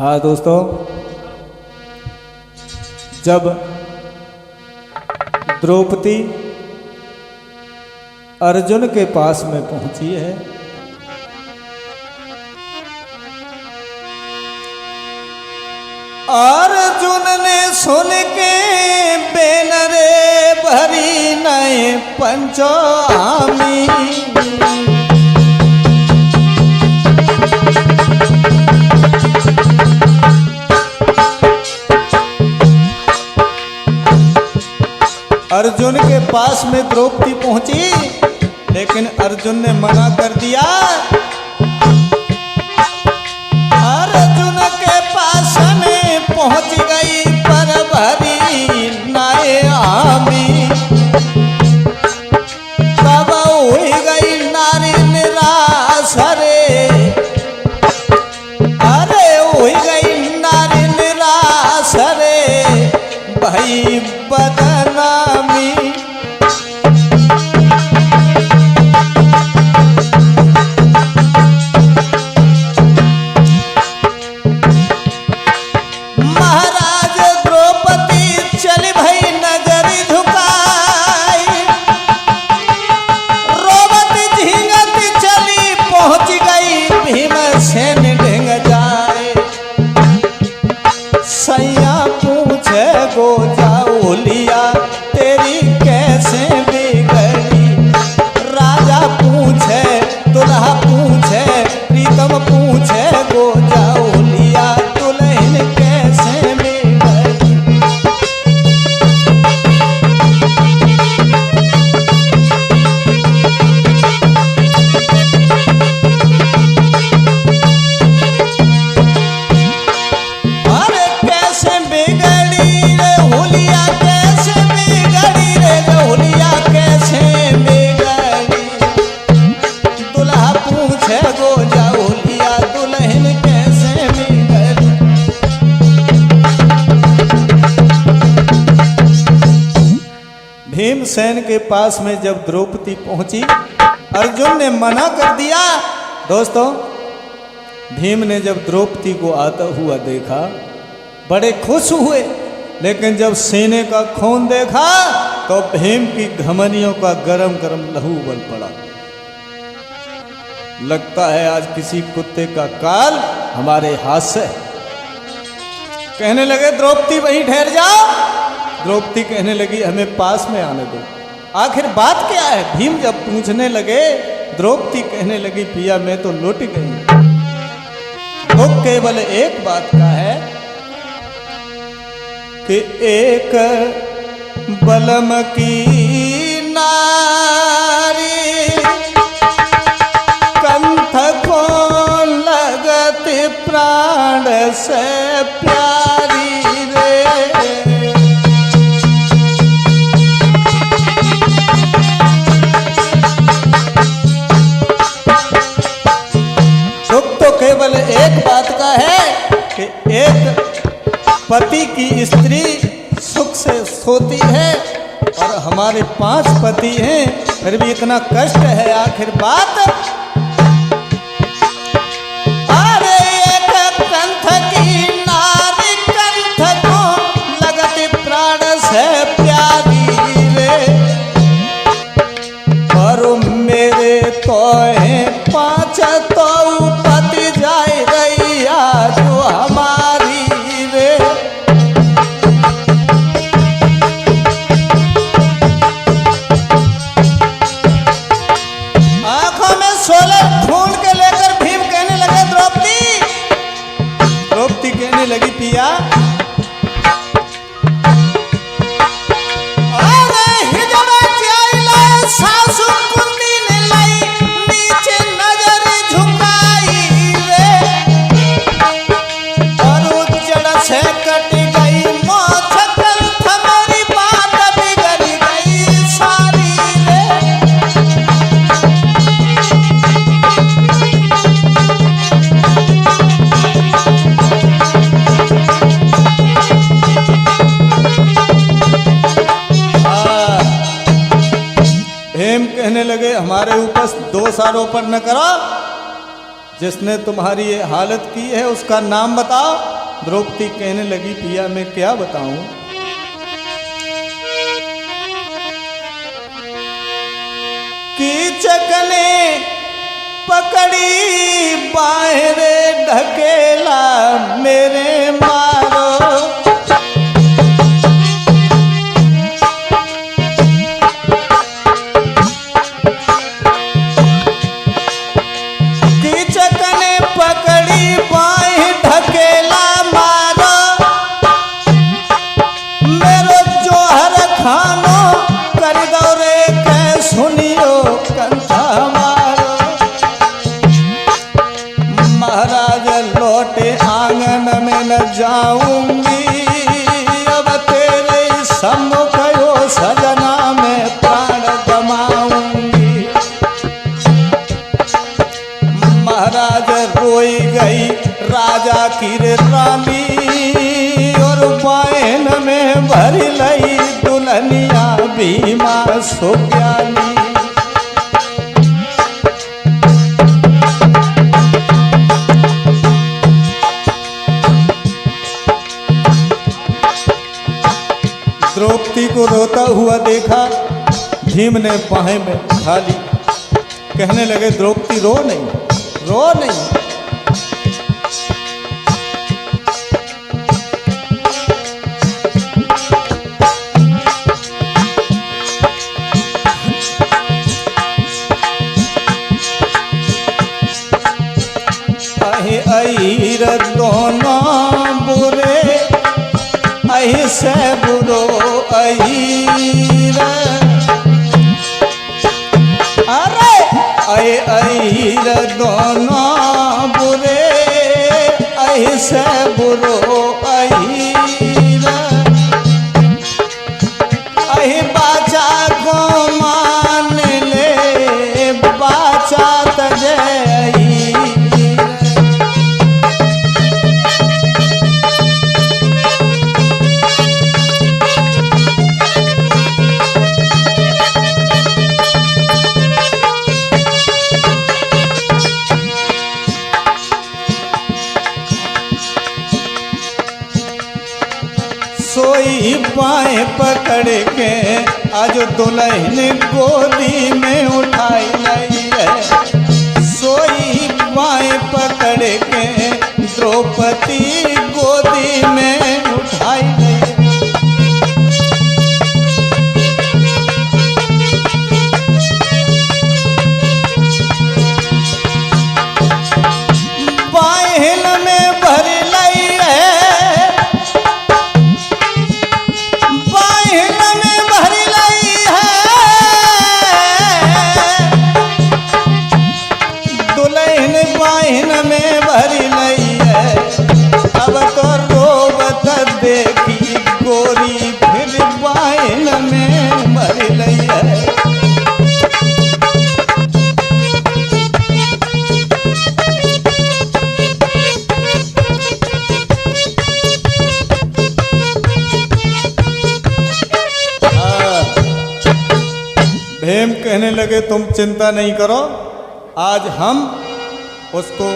हाँ दोस्तों, जब द्रौपदी अर्जुन के पास में पहुंची है, अर्जुन ने सुन के बेनरे भरी नए पंचो आमी। अर्जुन के पास में द्रौपदी पहुंची, लेकिन अर्जुन ने मना कर दिया। अर्जुन के पास में पहुंच गई पर भरी नाए आमी। तब हुई गई नारी निराश रे, अरे हुई गई नारी निराश रे भाई बदनामी। महाराज द्रौपदी चली भई नजरी झुकाई, रोबत झिंगत चली पहुंच गई भीमसेन ढिंग जाए। सैया पूछे गो जाओलिया तेरी कैसे बिगड़ी, राजा पूछे दुल्हा पूछे प्रीतम पूछे गो जाओलिया दुल्हन कैसे बिगड़ी। अरे कैसे बिगड़ी रे होलिया, कैसे बिगड़ी रे होलिया, कैसे बिगड़ी। दुल्हा पूछे गो जाओलिया दुल्हन कैसे बिगड़ी। भीमसेन के पास में जब द्रौपदी पहुंची, अर्जुन ने मना कर दिया। दोस्तों, भीम ने जब द्रौपदी को आता हुआ देखा बड़े खुश हुए, लेकिन जब सीने का खून देखा तो भीम की घमनियों का गरम गरम लहू उबल पड़ा। लगता है आज किसी कुत्ते का काल हमारे हाथ से। कहने लगे द्रौपदी वहीं ठहर जाओ। द्रौपदी कहने लगी हमें पास में आने दो, आखिर बात क्या है। भीम जब पूछने लगे, द्रौपदी कहने लगी पिया मैं तो लौट गई। तो केवल एक बात का है कि एक बलम की नारी कंठ को लगत प्राण से प्यारी रे। तो केवल एक बात का है कि एक पति की स्त्री सुख से सोती है और हमारे 5 पति हैं, फिर भी इतना कष्ट है। आखिर बात अरे एक कंठ की नारी कंठ को लगत प्राण से प्यारी रे। और मेरे तो हैं 5 तो पति जाए रैया जो हमारी रे। आंखों में 16 ढूंढ के लेकर भीम कहने लगे द्रौपदी। द्रौपदी कहने लगी पिया सासु कुंती ने लाई नीचे नजर झुकाई रे। और उजड़ से कट गई मोछ कंठ मेरी बात बिगड़ गई सारी रे। भीम कहने लगे हमारे ऊपर दोष आरोपण न करो, जिसने तुम्हारी ये हालत की है उसका नाम बताओ। द्रौपदी कहने लगी पिया मैं क्या बताऊं। कीचक ने पकड़ी बाहर ढकेला मेरे मारो। कीचक ने पकड़ी बाहर ढकेला मारो। मेरो जोहर खानो कर दो रे के सुनियो कंथा मारो। महाराज लौटे आंगन में न जाऊंगी, अब तेरे सम्मुख यो सजना में प्राण गमाऊंगी। महाराज रोई गई राजा की रानी, और बायन में भर लई दुल्हनिया भीमा सुज्ञानी। द्रौपदी को रोता हुआ देखा, भीम ने बाहें में उठा ली। कहने लगे द्रौपदी रो नहीं, रो नहीं। अहीर दोनों बुरे, अही से बुरो अहीर। अरे अहीर दोनों बुरे, अही से बुरो अहीर। अही बाचा को मान ले, बाचा तजे सोई बाएं पकड़ के आज दुल्हन गोदी में उठाई लाई है। सोई बाएं पकड़ के द्रौपदी गोदी में उठाई लाई है। बाहन में भर लाई है, बाहन में भर लाई है। दुल्हन बाहन में भर लाई है। अब तो रोबत देखी गोरी, फिर बाहन में भर लाई है। भीम कहने लगे तुम चिंता नहीं करो, आज हम उसको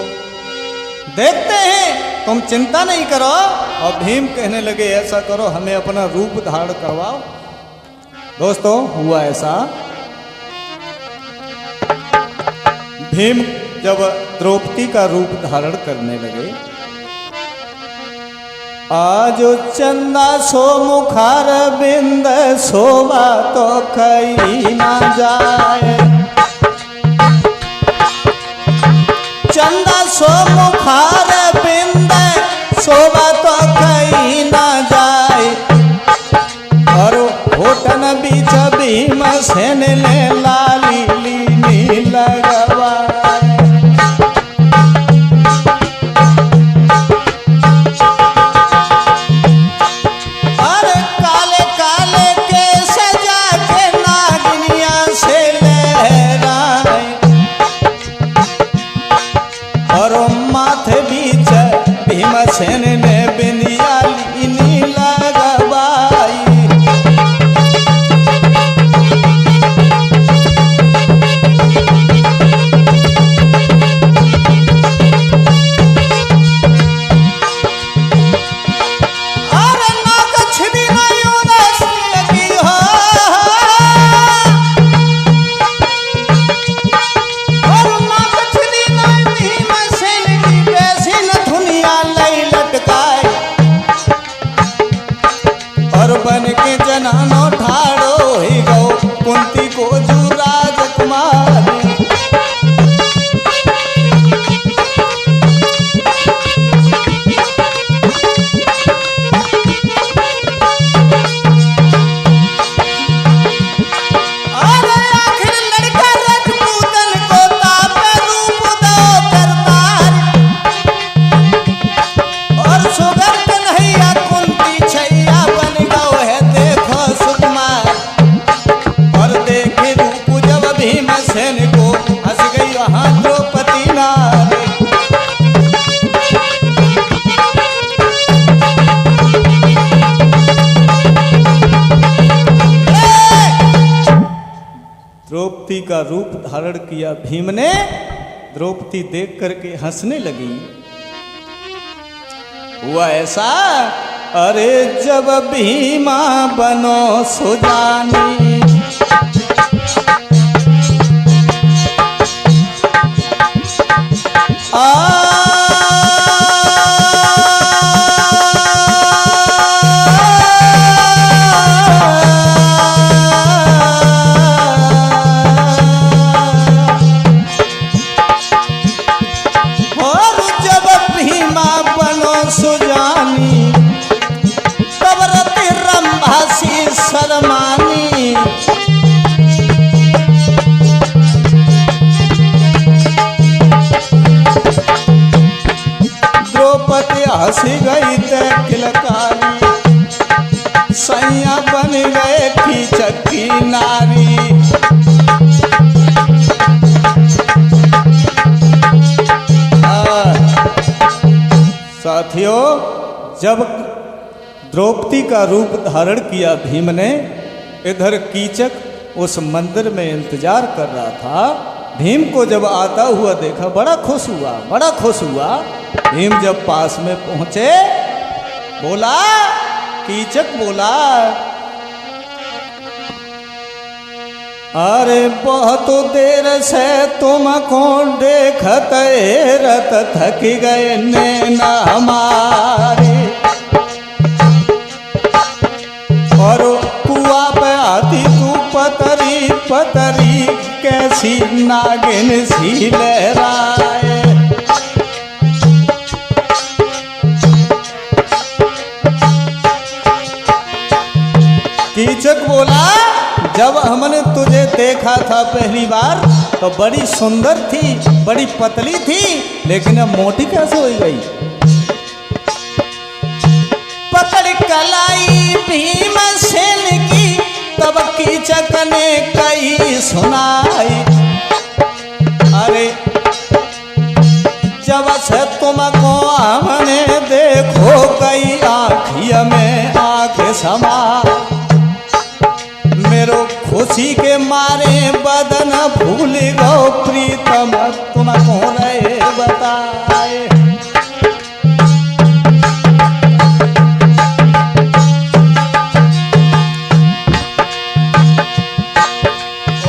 देखते हैं, तुम चिंता नहीं करो। और भीम कहने लगे ऐसा करो हमें अपना रूप धारण करवाओ। दोस्तों हुआ ऐसा, भीम जब द्रौपदी का रूप धारण करने लगे, आज चंदा सो मुखार बिंद शोभा तो कहीं ना जाए। चंदा सो मुखार बिंद शोभा तो कहीं ना जाए। और होटन बीच भीम सेन ले लाली लीनी लगवाए। भीमसेन ने बिंदिया लीनी लगवाई। द्रौपदी का रूप धारण किया भीम ने। द्रौपदी देख करके हंसने लगी। हुआ ऐसा, अरे जब भीमा बनो सुजानी, हंसी गई ते किलकारी, सैया बन गए कीचक की नारी। साथियों, जब द्रौपदी का रूप धारण किया भीम ने, इधर कीचक उस मंदिर में इंतजार कर रहा था। भीम को जब आता हुआ देखा, बड़ा खुश हुआ, बड़ा खुश हुआ। भीम जब पास में पहुंचे, बोला, कीचक बोला, अरे बहुत देर से तुमको देखत रत थक गए नैना हमारे, और कुआ पे आती तू पतरी पतरी, कैसी नागिन सी लहराए। कीचक बोला, जब हमने तुझे देखा था पहली बार तो बड़ी सुंदर थी, बड़ी पतली थी, लेकिन अब मोटी कैसे हो गई। पकड़ कलाई भीमसेन की, तब कीचक ने कही सुनाई, अरे जब से तुमको हमने देखो कई आँखिया में आँख समा, मेरो खुशी के मारे बदन भूल गो प्रीतम, तुमको रहे बताए।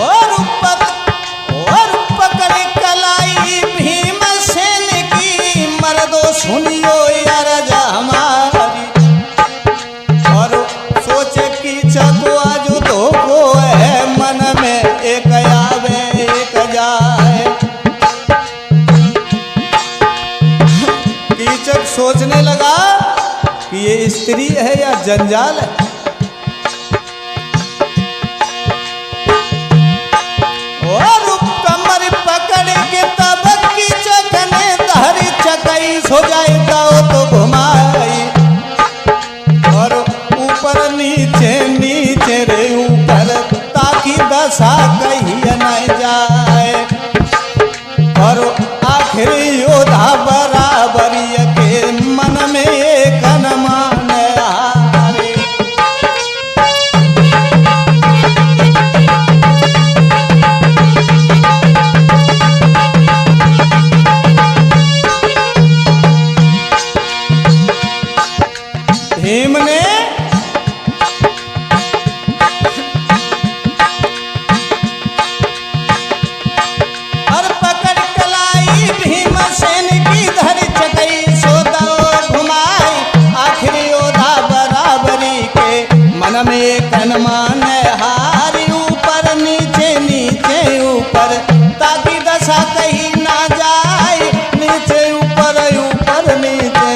और पकड़ कलाई भीमसेन की, मर्दो सुनियो अरज हमारी, और सोचे की चको आज को है मन में एक आवे एक जाए। कीचक सोचने लगा कि ये स्त्री है या जंजाल है। और कमर पकड़ के तब कीचक ने धरी चकई, सो जाए तो घुमाई, और ऊपर नीचे नीचे रे ऊपर, ताकि दशा कहीं न जाए। और आखिर योद्धा बराबरी के मन में एक अनुमान आए। भीम ने मन में एक अनुमान हारी, ऊपर नीचे नीचे ऊपर, ताकि दशा कहीं ना जाए, नीचे ऊपर ऊपर नीचे।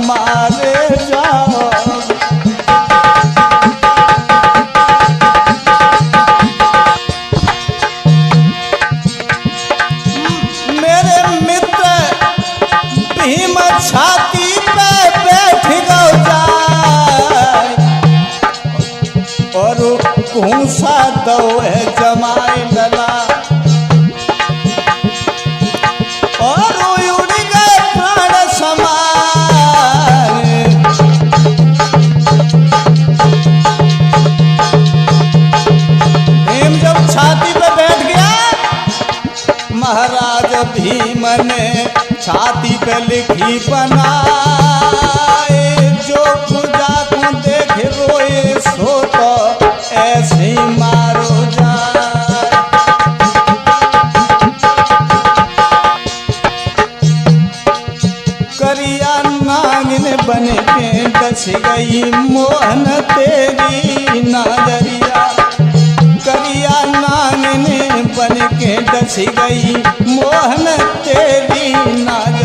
मारे जाओ। मेरे मित्र भीम छाती पे बैठ गो जाए और घूसा दो है जमाई लला और उड़ गए प्राण समाए। भीम जब छाती पे बैठ गया, महाराज भीम ने छाती पे लिखी बनाए, जो खुदा को देख रोए सो तो ऐसे ही मारो जाए। करिया नागिन बन के डस गई मोहन तेरी नजरिया, करिया नागिन बन के डस गई मोहन तेरी नागरिया।